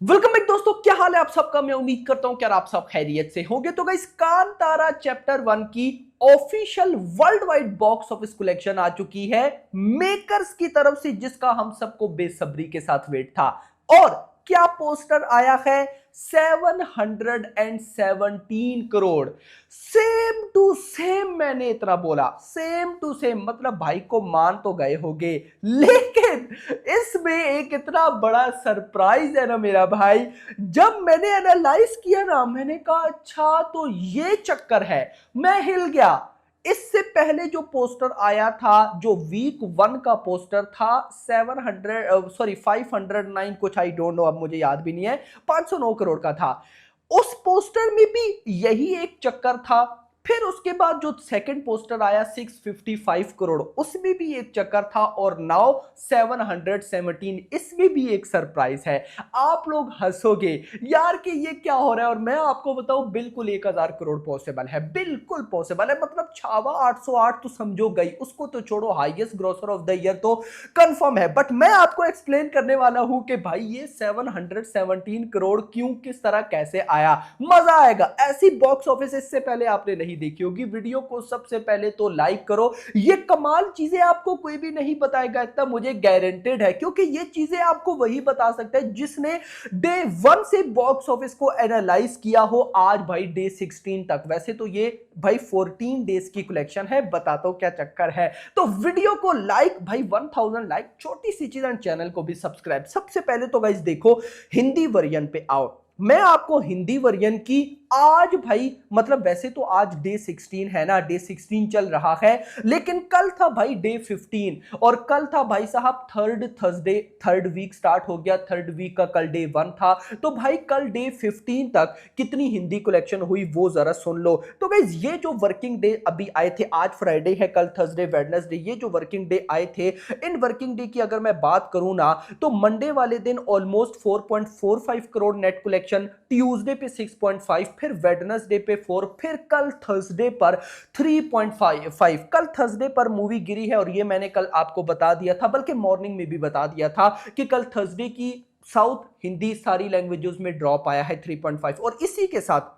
Welcome back दोस्तों, क्या हाल है आप सबका। मैं उम्मीद करता हूं कि आप सब खैरियत से होंगे। तो गाइस, कांतारा चैप्टर 1 की official world wide box office collection आ चुकी है मेकर्स की तरफ से, जिसका हम सबको बेसब्री के साथ वेट था। और क्या पोस्टर आया है, 717 करोड़। सेम टू सेम, मैंने इतना बोला, सेम टू सेम, मतलब भाई को मान तो गए होगे, लेकिन इसमें एक इतना बड़ा सरप्राइज है ना मेरा भाई। जब मैंने एनालाइज किया ना, मैंने कहा अच्छा तो ये चक्कर है, मैं हिल गया। इससे पहले जो पोस्टर आया था, जो वीक 1 का पोस्टर था, 509 कुछ, आई डोंट नो, अब मुझे याद भी नहीं है, 509 करोड़ का था। उस पोस्टर में भी यही एक चक्कर था। फिर उसके बाद जो सेकंड पोस्टर आया 655 करोड़, उसमें भी एक चक्कर था। और नाउ 717, इसमें भी एक सरप्राइज है। आप लोग हंसोगे यार कि ये क्या हो रहा है, और मैं आपको बताऊं, बिल्कुल 1000 करोड़ पॉसिबल है, बिल्कुल पॉसिबल है। मतलब छावा 808 तो समझो गई, उसको तो छोड़ो, highest grocer of the year तो कंफर्म है। बट मैं आपको एक्सप्लेन करने वाला हूं कि भाई ये 717 करोड़ क्यों, किस तरह, कैसे आया। मजा आएगा। ऐसी बॉक्स ऑफिस इससे पहले आपने नहीं देखी होगी। वीडियो को सबसे पहले तो लाइक करो। ये कमाल चीजें आपको कोई भी नहीं बताएगा, इतना मुझे गारंटेड है, क्योंकि ये चीजें आपको वही बता सकता है जिसने डे 1 से बॉक्स ऑफिस को एनालाइज किया हो, आज भाई डे 16 तक। वैसे तो ये भाई 14 डेज की कलेक्शन है, बताता हूं क्या चक्कर है। तो वीडियो को लाइक, भाई 1000 लाइक, छोटी सी चीज, एंड चैनल को भी सब्सक्राइब। सबसे पहले तो गाइस देखो, हिंदी वर्जन पे आओ। मैं आपको हिंदी वर्जन की आज भाई, मतलब वैसे तो आज डे 16 है ना, डे 16 चल रहा है, लेकिन कल था भाई डे 15, और कल था भाई साहब third Thursday, third week start हो गया, थर्ड वीक का कल डे 1 था। तो भाई कल डे 15 तक कितनी हिंदी कलेक्शन हुई वो जरा सुन लो। तो गाइस, ये जो वर्किंग डे अभी आए थे, आज फ्राइडे है, कल थर्सडे वेडनेसडे, ये जो वर्किंग डे आए थे, इन वर्किंग डे की अगर मैं बात करूं ना, तो मंडे वाले दिन almost 4.45 crore net collection, Tuesday पे 6.5, फिर वेडनेसडे पे 4, फिर कल थर्सडे पर 3.5। कल थर्सडे पर मूवी गिरी है, और ये मैंने कल आपको बता दिया था, बल्कि मॉर्निंग में भी बता दिया था कि कल थर्सडे की साउथ हिंदी सारी लैंग्वेजेस में ड्रॉप आया है 3.5। और इसी के साथ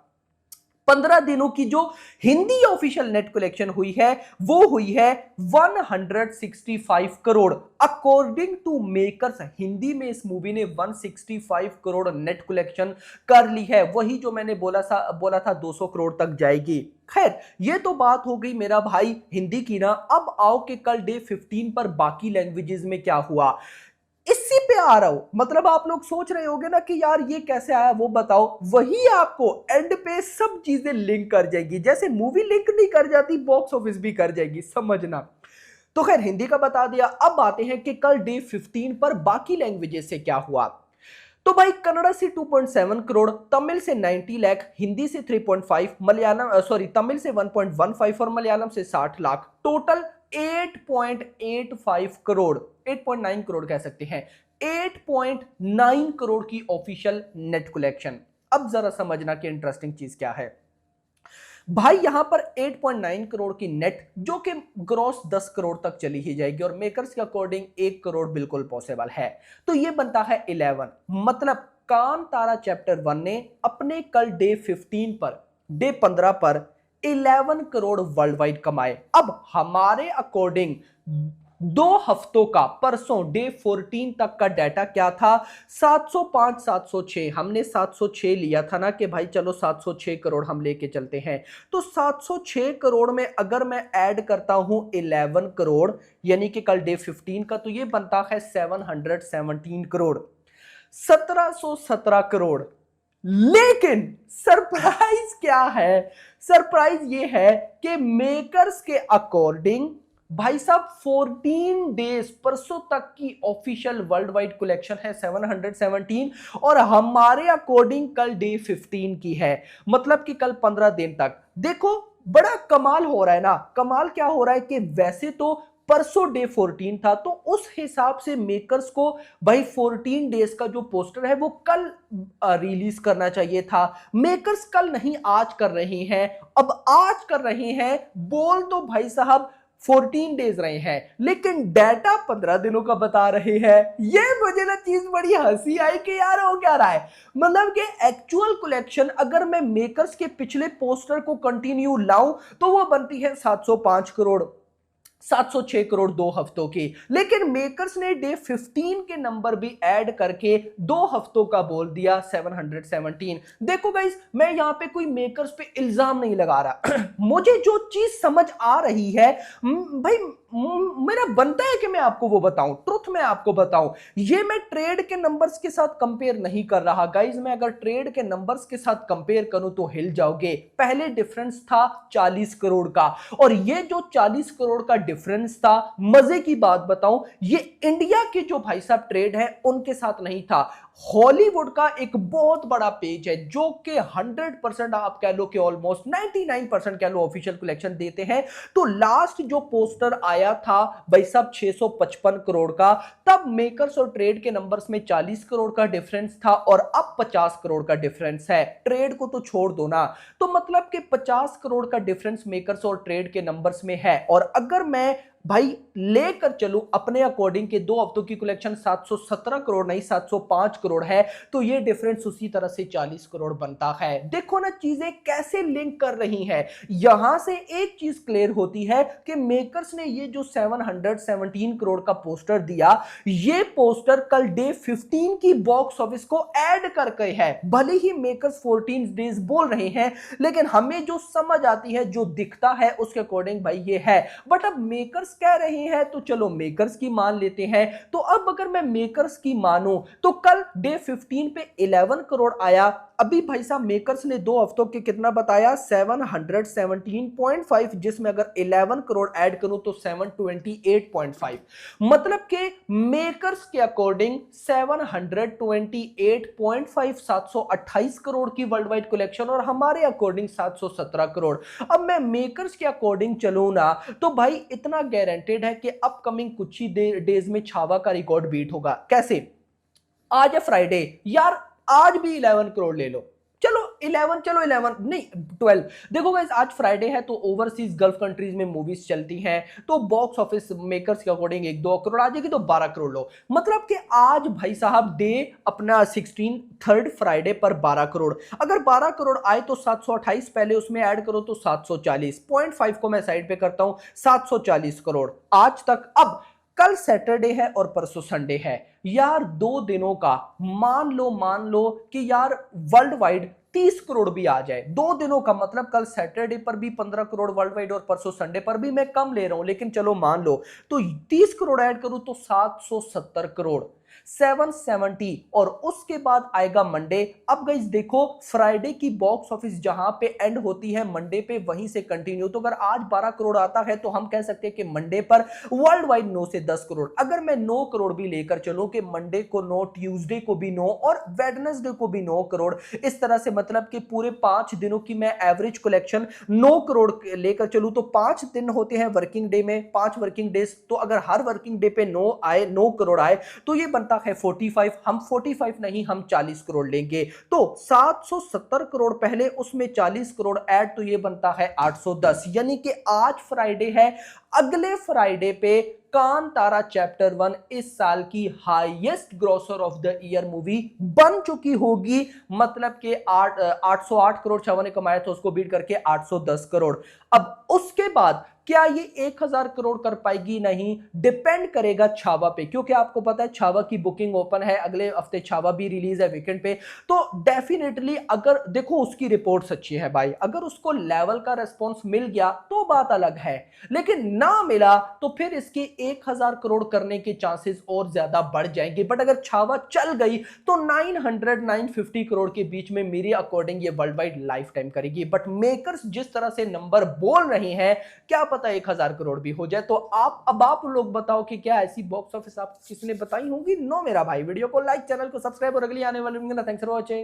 15 दिनों की जो हिंदी ऑफिशियल नेट कलेक्शन हुई है, वो हुई है 165 crore. According to makers, Hindi में इस मूवी ने 165 करोड़ नेट कलेक्शन कर ली है। वही जो मैंने बोला था 200 करोड़ तक जाएगी। खैर, ये तो बात हो गई मेरा भाई हिंदी की ना। अब आओ कि कल डे 15 पर बाकी लैंग्वेजेस में क्या हुआ, इसी पे आ रहा हूं। मतलब आप लोग सोच रहे होंगे ना कि यार ये कैसे आया, वो बताओ। वही आपको एंड पे सब चीजें लिंक कर जाएगी, जैसे मूवी लिंक नहीं कर जाती, बॉक्स ऑफिस भी कर जाएगी, समझना। तो खैर, हिंदी का बता दिया। अब आते हैं कि कल डे 15 पर बाकी लैंग्वेजेस से क्या हुआ। तो भाई कन्नड़ा से 2.7 करोड़, तमिल से 90 लाख, हिंदी से 3.5, मलयालम तमिल से 1.15 और मलयालम से 60 लाख, टोटल 8.85 करोड़, 8.9 करोड़ कह सकते हैं, 8.9 करोड़ की ऑफिशियल नेट कलेक्शन। अब जरा समझना कि इंटरेस्टिंग चीज क्या है भाई। यहां पर 8.9 करोड़ की नेट, जो कि ग्रॉस 10 करोड़ तक चली ही जाएगी, और मेकर्स के अकॉर्डिंग 1 करोड़ बिल्कुल पॉसिबल है। तो ये बनता है 11। मतलब कांतारा चैप्टर 1 ने अपने कल डे 15 पर, डे 15 पर 11 करोड़ वर्ल्ड वाइड कमाए। अब हमारे अकॉर्डिंग 2 हफ्तों का, परसों डे 14 तक का डाटा क्या था, 705 706। हमने 706 लिया था ना कि भाई चलो 706 करोड़ हम लेके चलते हैं। तो 706 करोड़ में अगर मैं ऐड करता हूं 11 करोड़, यानी कि कल डे 15 का, तो ये बनता है 717 करोड़, 1717 करोड़। लेकिन सरप्राइज क्या है, सरप्राइज ये है कि मेकर्स के अकॉर्डिंग भाई साहब 14 डेज, परसों तक की ऑफिशियल वर्ल्ड वाइड कलेक्शन है 717, और हमारे अकॉर्डिंग कल डे 15 की है। मतलब कि कल 15 दिन तक। देखो बड़ा कमाल हो रहा है ना। कमाल क्या हो रहा है कि वैसे तो परसों डे 14 था, तो उस हिसाब से मेकर्स को भाई 14 डेज का जो पोस्टर है वो कल रिलीज करना चाहिए था। मेकर्स कल नहीं, आज कर रहे हैं। अब आज कर रहे हैं, बोल तो भाई साहब 14 डेज रहे हैं, लेकिन डाटा 15 दिनों का बता रहे हैं। ये मुझे ना चीज बड़ी हंसी आई कि यार हो क्या रहा है। मतलब कि एक्चुअल कलेक्शन अगर मैं मेकर्स के पिछले पोस्टर को कंटिन्यू लाऊं तो वो बनती है 705 करोड़, 706 करोड़ 2 हफ्तों की। लेकिन मेकर्स ने डे 15 के नंबर भी ऐड करके 2 हफ्तों का बोल दिया 717। देखो गाइस, मैं यहां पे कोई मेकर्स पे इल्जाम नहीं लगा रहा मुझे जो चीज समझ आ रही है भाई मेरा बनता है कि मैं आपको वो बताऊं, ट्रुथ मैं आपको बताऊं। ये मैं ट्रेड के नंबर्स के साथ कंपेयर नहीं कर रहा गाइस। मैं अगर ट्रेड के नंबर्स के साथ कंपेयर करूं तो हिल जाओगे। पहले डिफरेंस था 40 करोड़ का, और ये जो 40 करोड़ का डिफरेंस था, मजे की बात बताऊं, ये इंडिया के जो भाई साहब ट्रेड है उनके साथ नहीं था। हॉलीवुड का एक बहुत बड़ा पेज है जो कि 100% आप कह लो कि ऑलमोस्ट 99% कह लो ऑफिशियल कलेक्शन देते हैं। तो लास्ट जो पोस्टर आया था भाई साहब 655 करोड़ का, तब मेकर्स और ट्रेड के नंबर्स में 40 करोड़ का डिफरेंस था और अब 50 करोड़ का डिफरेंस है। ट्रेड को तो छोड़ दो ना, तो मतलब कि 50 करोड़ का डिफरेंस मेकर्स और ट्रेड के नंबर्स में है। और अगर मैं भाई लेकर चलूं अपने अकॉर्डिंग के 2 हफ्तों की कलेक्शन 717 करोड़ नहीं 705 करोड़ है, तो ये डिफरेंस उसी तरह से 40 करोड़ बनता है। देखो ना चीजें कैसे लिंक कर रही हैं। यहां से एक चीज क्लियर होती है कि मेकर्स ने ये जो 717 करोड़ का पोस्टर दिया, ये पोस्टर कल डे 15 की बॉक्स ऑफिस को ऐड करके है। भले ही मेकर्स 14 डेज बोल रहे हैं, लेकिन हमें जो समझ आती है, जो दिखता है, उसके अकॉर्डिंग भाई ये है। बट अब मेकर्स कह रहे हैं तो चलो मेकर्स की मान लेते हैं। तो अब अगर मैं मेकर्स की मानूं तो कल डे 15 पे 11 करोड़ आया। अभी भाई साहब मेकर्स ने 2 हफ्तों के कितना बताया 717.5, जिसमें अगर 11 करोड़ ऐड करूं तो 728.5। मतलब कि मेकर्स के अकॉर्डिंग 728.5 728 करोड़ की वर्ल्ड वाइड कलेक्शन, और हमारे अकॉर्डिंग 717 करोड़। अब मैं मेकर्स के अकॉर्डिंग चलूं ना तो भाई इतना गारंटेड है कि अपकमिंग कुछ ही डेज में छावा का रिकॉर्ड बीट होगा। कैसे? आज है फ्राइडे यार, आज भी 11 करोड़ ले लो, चलो 11, चलो 11 नहीं 12। देखो गाइस, आज फ्राइडे है तो ओवरसीज गल्फ कंट्रीज में मूवीज चलती हैं, तो बॉक्स ऑफिस मेकर्स के अकॉर्डिंग 1-2 करोड़ आ जाएगी तो 12 करोड़ लो। मतलब कि आज भाई साहब डे अपना 16 थर्ड फ्राइडे पर 12 करोड़। अगर 12 करोड़ आए तो 728 पहले उसमें ऐड करो तो 740.5 को मैं साइड पे करता हूं, 740 करोड़ आज तक। अब कल सैटरडे है और परसों संडे है यार, 2 दिनों का मान लो कि यार वर्ल्ड वाइड 30 करोड़ भी आ जाए 2 दिनों का। मतलब कल सैटरडे पर भी 15 करोड़ वर्ल्ड वाइड और परसों संडे पर भी। मैं कम ले रहा हूं लेकिन चलो मान लो, तो 30 करोड़ ऐड करूं तो 770 करोड़, 770। और उसके बाद आएगा मंडे। अब गाइस देखो, फ्राइडे की बॉक्स ऑफिस जहां पे एंड होती है मंडे पे वहीं से कंटिन्यू। तो अगर आज 12 करोड़ आता है तो हम कह सकते हैं कि मंडे पर वर्ल्ड वाइड 9 से 10 करोड़। अगर मैं 9 करोड़ भी लेकर चलूं कि मंडे को 9, ट्यूसडे को भी 9 और वेडनेसडे को भी 9 करोड़, इस तरह से मतलब कि पूरे 5 दिनों की मैं एवरेज कलेक्शन 9 करोड़ लेकर चलूं तो 5 दिन होते हैं वर्किंग डे में, 5 वर्किंग डेज। तो अगर हर वर्किंग डे पे 9 करोड़ आए तो ये बनता है 45। हम 45 नहीं, हम 40 करोड़ लेंगे। तो 770 करोड़ पहले, उसमें 40 करोड़ ऐड, तो ये बनता है 810। यानी कि आज फ्राइडे है, अगले फ्राइडे पे कांतारा चैप्टर 1 इस साल की highest grocer of the year movie बन चुकी होगी। मतलब कि 808 करोड़ छावा ने कमाया था, उसको बीट करके 810 करोड़। अब उसके बाद क्या ये 1000 करोड़ कर पाएगी? नहीं, डिपेंड करेगा छावा पे, क्योंकि आपको पता है छावा की बुकिंग ओपन है, अगले हफ्ते छावा भी रिलीज है वीकेंड पे। तो डेफिनेटली अगर देखो उसकी रिपोर्ट्स अच्छी है भाई, अगर उसको लेवल का रेस्पॉन्स मिल गया तो बात अलग है, लेकिन ना मिला तो फिर इसके 1000 करोड़ करने के चांसेस और ज्यादा बढ़ जाएंगे। बट अगर छावा चल गई तो 900-950 करोड़ के बीच में मेरे अकॉर्डिंग ये वर्ल्ड वाइड लाइफ टाइम करेगी। बट मेकर्स जिस तरह से नंबर बोल रहे हैं, क्या पता 1000 करोड़ भी हो जाए। तो आप लोग बताओ कि क्या ऐसी बॉक्स ऑफिस आप किसने बताई होंगी? नो मेरा भाई, वीडियो को लाइक, चैनल को सब्सक्राइब और अगली आने वाली थैंक्स फॉर वॉचिंग।